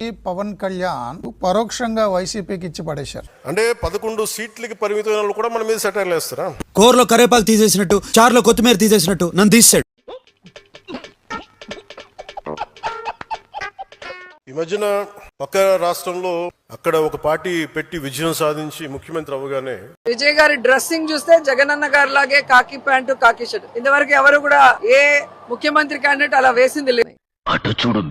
పవన్ కళ్యాణ్ పరోక్షంగా వైసీపీకి ఇచ్చి పడేశారు. అంటే 11 సీట్లకి పరిమితమైన వాళ్ళు కూడా మన మీద సెటైర్లు వేస్తారా? కూరలో కరేపాకు తీసేసినట్టు, చారులో కొత్తిమీర తీసేసినట్టు నన్ను తీసాడు. ఈ మధ్యన పక్క రాష్ట్రంలో అక్కడ ఒక పార్టీ పెట్టి విజయం సాధించి ముఖ్యమంత్రి అవ్వగానే విజయ్ గారి డ్రెస్సింగ్ చూస్తే జగనన్న గారి లాగే కాకి ప్యాంటు కాకి షర్ట్. ఇంతవరకు ఎవరు కూడా ఏ ముఖ్యమంత్రి క్యాండిడేట్ అలా వేసింది లేదు. అటు చూడు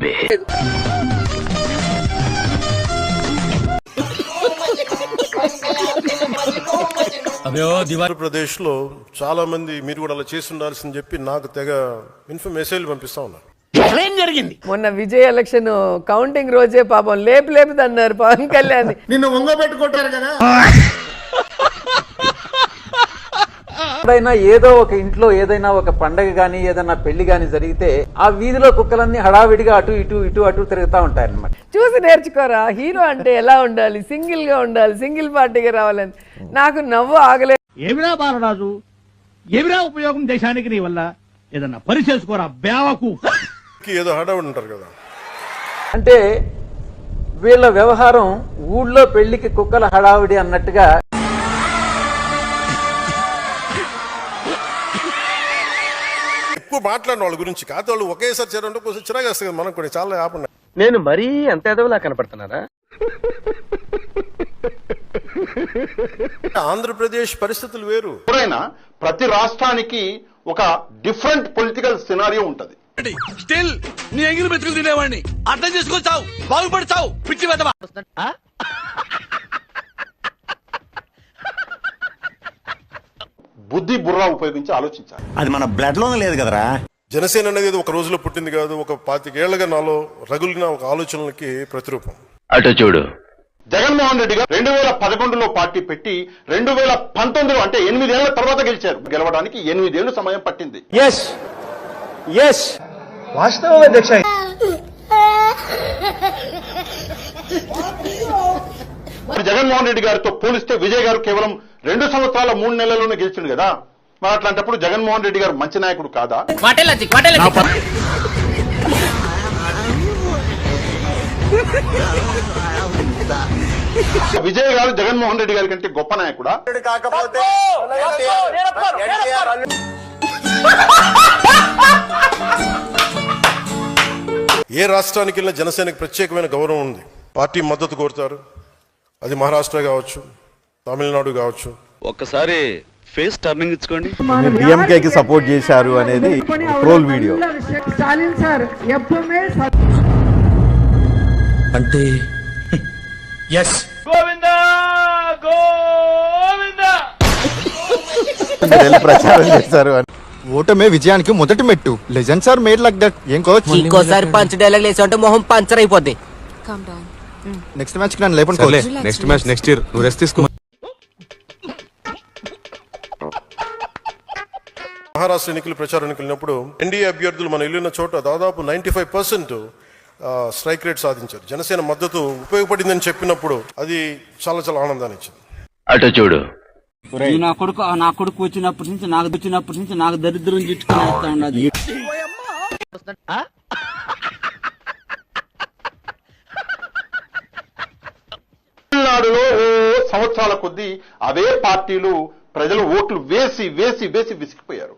ఆంధ్రప్రదేశ్ లో చాలా మంది మీరు కూడా అలా చేసి ఉండాల్సింది చెప్పి నాకు తెగ మెసేజ్లు పంపిస్తా ఉన్నారు. మొన్న విజయ్ ఎలక్షన్ కౌంటింగ్ రోజే పాపం లేపుదన్నారు పవన్ కళ్యాణ్. నిన్ను వంగబెట్టుకుంటారు కదా. ఎప్పుడైనా ఏదో ఒక ఇంట్లో ఏదైనా ఒక పండగ గాని ఏదైనా పెళ్లి గాని జరిగితే ఆ వీధిలో కుక్కలన్నీ హడావిడిగా అటు ఇటు ఇటు అటు తిరుగుతా ఉంటాయన్నమాట. చూసి నేర్చుకోరా, హీరో అంటే ఎలా ఉండాలి, సింగిల్ గా ఉండాలి, సింగిల్ పార్టీగా రావాలని. నాకు నవ్వు ఆగలేదు. ఏమిరా బాలరాజు, ఏమిరా ఉపయోగం దేశానికి నీ వల్ల? ఏదన్నా పని చేసుకోరా బేవకు. ఏదో హడావిడి ఉంటారు కదా. అంటే వీళ్ళ వ్యవహారం ఊళ్ళో పెళ్లికి కుక్కల హడావిడి అన్నట్టుగా. ఎక్కువ మాట్లాడిన వాళ్ళ గురించి కాదు, వాళ్ళు ఒకేసారి చేరంటే కొంచెం చిరాగా వస్తుంది కదా. మనం కూడా చాలా ఆపండి. నేను మరీ అంత ఎదవలా కనపడుతున్నారా? ఆంధ్రప్రదేశ్ పరిస్థితులు వేరు. ఎప్పుడైనా ప్రతి రాష్ట్రానికి ఒక డిఫరెంట్ పొలిటికల్ సినారియో ఉంటది. స్టిల్ నీ ఎంగిలి మెతుకులు తినేవాడిని అర్థం చేసుకొచ్చావు, బాగుపడతావు, పిచ్చి వెదవా. బుద్ధి బుర్రా ఉపయోగించి ఆలోచించాలి. అది మన బ్లడ్ లోనే లేదు కదరా. జనసేన అనేది ఒక రోజులో పుట్టింది కాదు, ఒక 25 ఏళ్లుగా నాలో రగులిన ఒక ఆలోచనలకి ప్రతిరూపం. అటు చూడు. జగన్మోహన్ రెడ్డి గారు 2011లో పార్టీ పెట్టి 2019 అంటే 8 ఏళ్ల తర్వాత గెలిచారు. గెలవడానికి 8 ఏళ్లు సమయం పట్టింది. వాస్తవం అధ్యక్ష. జగన్మోహన్ రెడ్డి గారితో పోలిస్తే విజయ్ గారు కేవలం 2 సంవత్సరాల 3 నెలల్లోనే గెలిచిండు కదా. మరి అట్లాంటప్పుడు జగన్మోహన్ రెడ్డి గారు మంచి నాయకుడు కాదా? విజయ్ గారు జగన్మోహన్ రెడ్డి గారి కంటే గొప్ప నాయకుడా? కాకపోతే ఏ రాష్ట్రానికి వెళ్ళినా జనసేనకు ప్రత్యేకమైన గౌరవం ఉంది. పార్టీ మద్దతు కోరుతారు. అది మహారాష్ట్ర కావచ్చు, తమిళనాడు కావచ్చు. ఒక్కసారి ఫేస్ టర్నింగ్ ఇచ్చుకోండి. డిఎంకేకి సపోర్ట్ చేశారు అనేది ట్రోల్ వీడియో. స్టాలిన్ సార్ ఎప్పుడే అంటే ప్రచారం చేశారు అని. ఓటమే విజయానికి మొదటి మెట్టు. Legends are made like that. ఏం కోచ్, ఇంకోసారి పంచ్ డైలాగ్ లేసి అంటే మొహం పంచర్ అయిపోద్ది. నెక్స్ట్ మ్యాచ్ కి నన్ను లేపనుకోలే. నెక్స్ట్ మ్యాచ్ నెక్స్ట్ ఇయర్, నువ్వు రెస్ట్ తీసుకో. మహారాష్ట్ర ఎన్నికలు ప్రచారానికి వెళ్ళినప్పుడు ఎన్డీఏ అభ్యర్థులు మనం వెళ్ళిన చోట దాదాపు 95% స్ట్రైక్ రేట్ సాధించారు. జనసేన మద్దతు ఉపయోగపడిందని చెప్పినప్పుడు అది చాలా చాలా ఆనందాన్ని ఇచ్చింది. అటు చూడు. నా కొడుకు వచ్చినప్పటి నుంచి నాకు దరిద్రం చుట్టుకుని ఉన్నది. తమిళనాడులో సంవత్సరాల కొద్దీ అవే పార్టీలు ప్రజలు ఓట్లు వేసి వేసి వేసి విసిగిపోయారు.